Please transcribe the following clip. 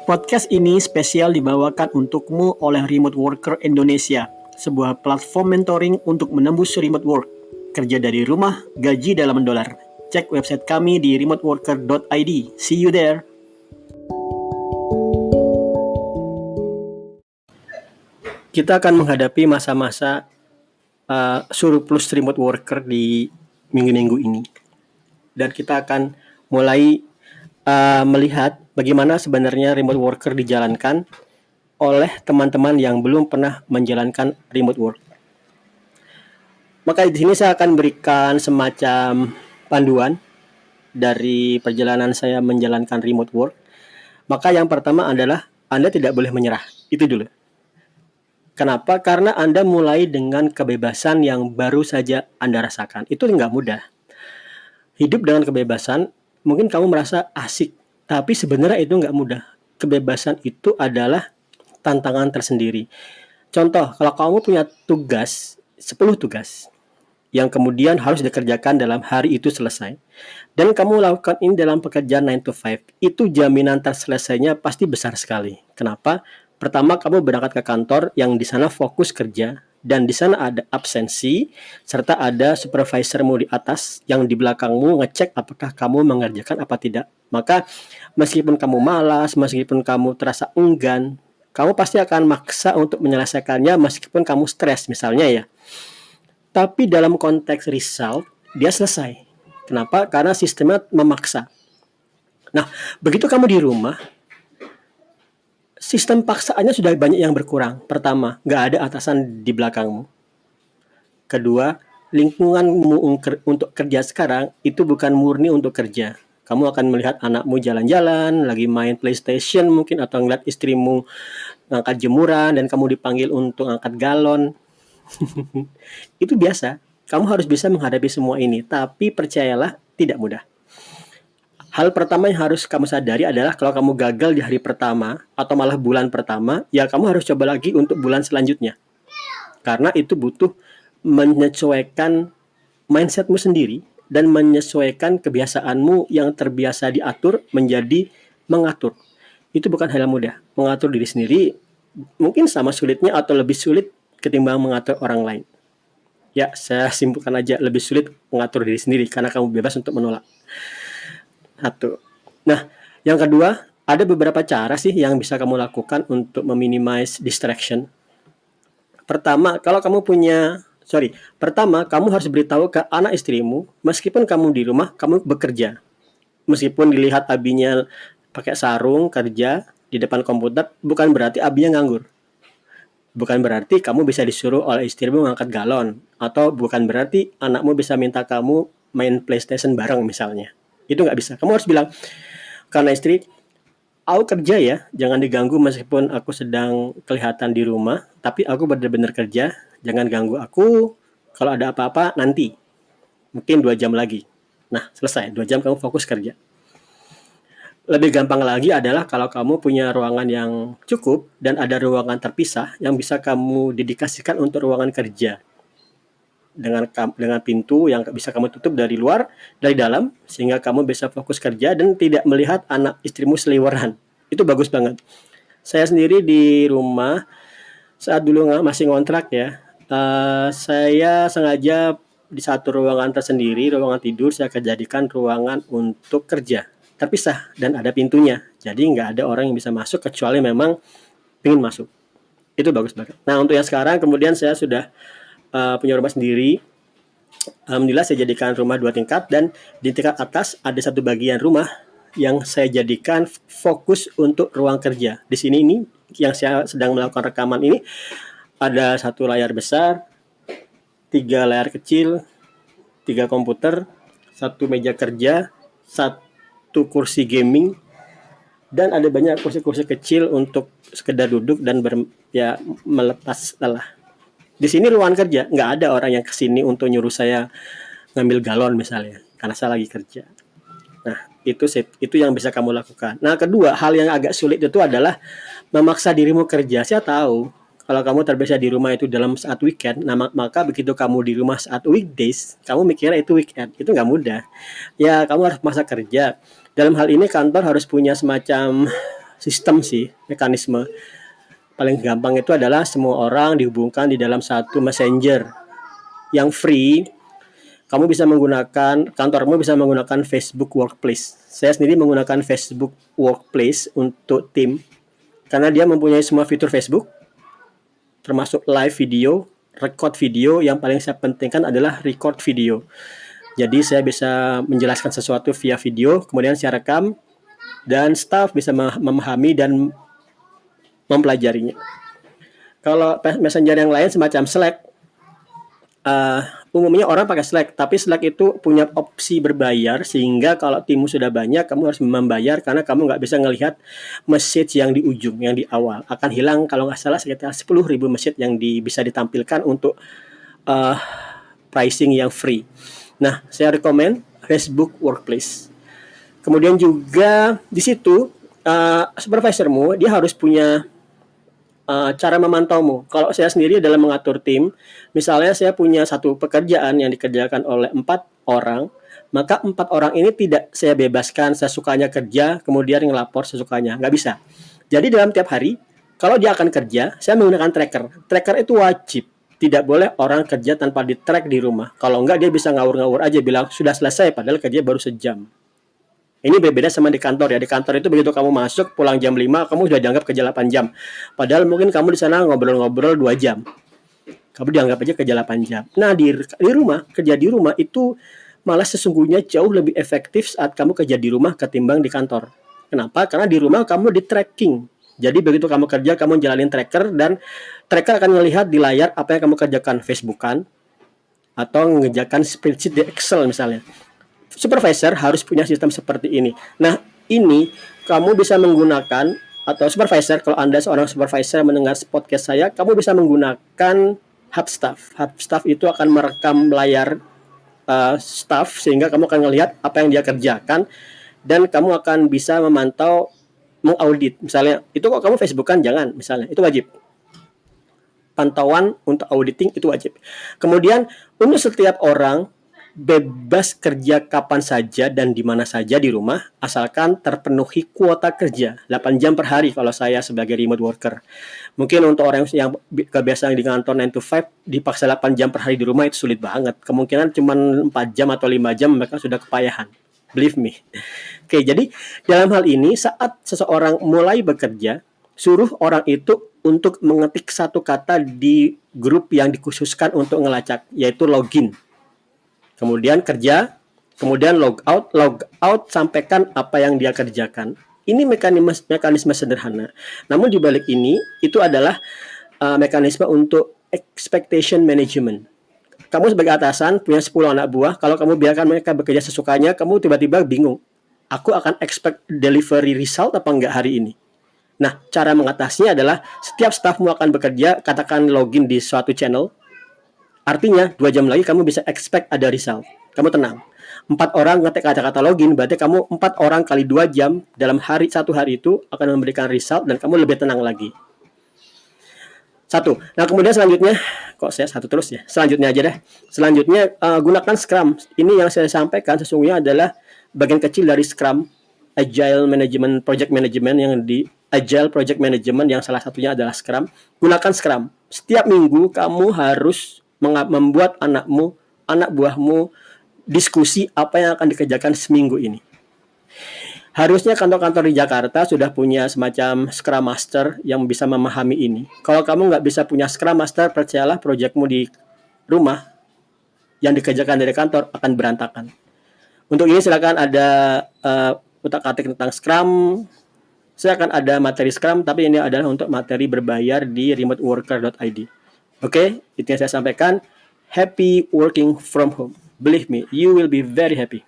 Podcast ini spesial dibawakan untukmu oleh Remote Worker Indonesia, sebuah platform mentoring untuk menembus remote work. Kerja dari rumah, gaji dalam dolar. Cek website kami di remoteworker.id. See you there. Kita akan menghadapi masa-masa surplus remote worker di minggu-minggu ini. Dan kita akan mulai melihat bagaimana sebenarnya remote worker dijalankan oleh teman-teman yang belum pernah menjalankan remote work. Maka di sini saya akan berikan semacam panduan dari perjalanan saya menjalankan remote work. Maka yang pertama adalah Anda tidak boleh menyerah. Itu dulu. Kenapa? Karena Anda mulai dengan kebebasan yang baru saja Anda rasakan. Itu nggak mudah. Hidup dengan kebebasan, mungkin kamu merasa asik, tapi sebenarnya itu nggak mudah. Kebebasan itu adalah tantangan tersendiri. Contoh, kalau kamu punya tugas, 10 tugas, yang kemudian harus dikerjakan dalam hari itu selesai, dan kamu lakukan ini dalam pekerjaan 9 to 5, itu jaminan terselesainya pasti besar sekali. Kenapa? Pertama, kamu berangkat ke kantor yang di sana fokus kerja, dan di sana ada absensi, serta ada supervisormu di atas yang di belakangmu ngecek apakah kamu mengerjakan apa tidak. Maka meskipun kamu malas, meskipun kamu terasa enggan, kamu pasti akan maksa untuk menyelesaikannya meskipun kamu stres misalnya ya. Tapi dalam konteks result, dia selesai. Kenapa? Karena sistemnya memaksa. Nah, begitu kamu di rumah, sistem paksaannya sudah banyak yang berkurang. Pertama, nggak ada atasan di belakangmu. Kedua, lingkunganmu untuk kerja sekarang itu bukan murni untuk kerja. Kamu akan melihat anakmu jalan-jalan, lagi main PlayStation mungkin, atau ngeliat istrimu ngangkat jemuran dan kamu dipanggil untuk ngangkat galon. Itu biasa. Kamu harus bisa menghadapi semua ini, tapi percayalah tidak mudah. Hal pertama yang harus kamu sadari adalah kalau kamu gagal di hari pertama atau malah bulan pertama, ya kamu harus coba lagi untuk bulan selanjutnya. Karena itu butuh menyesuaikan mindsetmu sendiri dan menyesuaikan kebiasaanmu yang terbiasa diatur menjadi mengatur. Itu bukan hal yang mudah. Mengatur diri sendiri mungkin sama sulitnya atau lebih sulit ketimbang mengatur orang lain. Ya, saya simpulkan aja, lebih sulit mengatur diri sendiri karena kamu bebas untuk menolak. Satu. Nah, yang kedua, ada beberapa cara sih yang bisa kamu lakukan untuk meminimize distraction. Pertama, kamu harus beritahu ke anak istrimu, meskipun kamu di rumah, kamu bekerja. Meskipun dilihat abinya pakai sarung kerja di depan komputer, bukan berarti abinya nganggur. Bukan berarti kamu bisa disuruh oleh istrimu ngangkat galon, atau bukan berarti anakmu bisa minta kamu main PlayStation bareng misalnya. Itu nggak bisa. Kamu harus bilang, karena istri, aku kerja ya, jangan diganggu meskipun aku sedang kelihatan di rumah, tapi aku benar-benar kerja, jangan ganggu aku, kalau ada apa-apa nanti, mungkin 2 jam lagi. Nah, selesai, 2 jam kamu fokus kerja. Lebih gampang lagi adalah kalau kamu punya ruangan yang cukup dan ada ruangan terpisah yang bisa kamu dedikasikan untuk ruangan kerja. Dengan pintu yang bisa kamu tutup dari luar, dari dalam, sehingga kamu bisa fokus kerja dan tidak melihat anak istrimu seliweran. Itu bagus banget. Saya sendiri di rumah, saat dulu masih ngontrak ya, saya sengaja di satu ruangan tersendiri, ruangan tidur, saya jadikan ruangan untuk kerja, terpisah dan ada pintunya. Jadi nggak ada orang yang bisa masuk kecuali memang ingin masuk. Itu bagus banget. Nah, untuk yang sekarang, kemudian saya sudah punya rumah sendiri. Alhamdulillah saya jadikan rumah 2 tingkat, dan di tingkat atas ada satu bagian rumah yang saya jadikan fokus untuk ruang kerja. Di sini ini yang saya sedang melakukan rekaman ini ada 1 layar besar, 3 layar kecil, 3 komputer, 1 meja kerja, 1 kursi gaming, dan ada banyak kursi-kursi kecil untuk sekedar duduk dan melepas lelah. Di sini ruangan kerja, nggak ada orang yang kesini untuk nyuruh saya ngambil galon misalnya, karena saya lagi kerja. Nah, itu yang bisa kamu lakukan. Nah, kedua, hal yang agak sulit itu adalah memaksa dirimu kerja. Saya tahu, kalau kamu terbiasa di rumah itu dalam saat weekend, nah maka begitu kamu di rumah saat weekdays, kamu mikirnya itu weekend. Itu nggak mudah. Ya, kamu harus maksa kerja. Dalam hal ini kantor harus punya semacam sistem sih, mekanisme. Paling gampang itu adalah semua orang dihubungkan di dalam satu messenger yang free. Kamu bisa menggunakan, kantormu bisa menggunakan Facebook Workplace. Saya sendiri menggunakan Facebook Workplace untuk tim karena dia mempunyai semua fitur Facebook, termasuk live video, record video. Yang paling saya pentingkan adalah record video. Jadi saya bisa menjelaskan sesuatu via video, kemudian saya rekam, dan staff bisa memahami dan mempelajarinya. Kalau messenger yang lain semacam Slack, umumnya orang pakai Slack, tapi Slack itu punya opsi berbayar, sehingga kalau timmu sudah banyak, kamu harus membayar karena kamu nggak bisa ngelihat message yang di ujung, yang di awal. Akan hilang kalau nggak salah sekitar 10.000 message yang bisa ditampilkan untuk pricing yang free. Nah, saya rekomend Facebook Workplace. Kemudian juga di situ supervisormu dia harus punya cara memantaumu. Kalau saya sendiri dalam mengatur tim, misalnya saya punya satu pekerjaan yang dikerjakan oleh 4 orang, maka 4 orang ini tidak saya bebaskan sesukanya kerja, kemudian ngelapor sesukanya. Nggak bisa. Jadi dalam tiap hari, kalau dia akan kerja, saya menggunakan tracker. Tracker itu wajib. Tidak boleh orang kerja tanpa di-track di rumah. Kalau enggak, dia bisa ngawur-ngawur aja bilang, sudah selesai, padahal kerja baru sejam. Ini berbeda sama di kantor ya. Di kantor itu begitu kamu masuk, pulang jam 5, kamu sudah dianggap kerja 8 jam. Padahal mungkin kamu di sana ngobrol-ngobrol 2 jam. Kamu dianggap aja kerja 8 jam. Nah, di rumah, kerja di rumah itu malah sesungguhnya jauh lebih efektif saat kamu kerja di rumah ketimbang di kantor. Kenapa? Karena di rumah kamu di tracking. Jadi begitu kamu kerja, kamu jalanin tracker, dan tracker akan melihat di layar apa yang kamu kerjakan, Facebookan, atau mengerjakan spreadsheet di Excel misalnya. Supervisor harus punya sistem seperti ini. Nah, ini kamu bisa menggunakan, atau supervisor, kalau Anda seorang supervisor mendengar podcast saya, kamu bisa menggunakan Hubstaff. Hubstaff itu akan merekam layar staff, sehingga kamu akan melihat apa yang dia kerjakan, dan kamu akan bisa memantau, mengaudit. Misalnya, itu kok kamu Facebookan, jangan, misalnya, itu wajib. Pantauan untuk auditing itu wajib. Kemudian, untuk setiap orang, bebas kerja kapan saja dan di mana saja di rumah, asalkan terpenuhi kuota kerja 8 jam per hari kalau saya sebagai remote worker. Mungkin untuk orang yang kebiasaan di kantor 9 to 5, dipaksa 8 jam per hari di rumah itu sulit banget. Kemungkinan cuma 4 jam atau 5 jam mereka sudah kepayahan. Believe me. Oke, jadi dalam hal ini saat seseorang mulai bekerja, suruh orang itu untuk mengetik satu kata di grup yang dikhususkan untuk ngelacak, yaitu login. Kemudian kerja, kemudian log out, sampaikan apa yang dia kerjakan. Ini mekanisme sederhana. Namun di balik ini, itu adalah mekanisme untuk expectation management. Kamu sebagai atasan, punya 10 anak buah, kalau kamu biarkan mereka bekerja sesukanya, kamu tiba-tiba bingung. Aku akan expect delivery result apa enggak hari ini? Nah, cara mengatasinya adalah setiap staffmu akan bekerja, katakan login di suatu channel, artinya 2 jam lagi kamu bisa expect ada result. Kamu tenang. 4 orang ngetik kata-kata login, berarti kamu 4 orang kali 2 jam dalam satu hari itu akan memberikan result, dan kamu lebih tenang lagi. Satu. Nah, kemudian selanjutnya, kok saya satu terus ya? Selanjutnya aja deh. Selanjutnya, gunakan Scrum. Ini yang saya sampaikan sesungguhnya adalah bagian kecil dari Scrum, Agile Management, Project Management, yang di Agile Project Management yang salah satunya adalah Scrum. Gunakan Scrum. Setiap minggu kamu harus membuat anak buahmu diskusi apa yang akan dikerjakan seminggu ini. Harusnya kantor-kantor di Jakarta sudah punya semacam Scrum Master yang bisa memahami ini. Kalau kamu nggak bisa punya Scrum Master, percayalah proyekmu di rumah yang dikerjakan dari kantor akan berantakan. Untuk ini silakan ada utak-atik tentang Scrum. Saya akan ada materi Scrum, tapi ini adalah untuk materi berbayar di remoteworker.id. Oke, itu yang saya sampaikan. Happy working from home. Believe me, you will be very happy.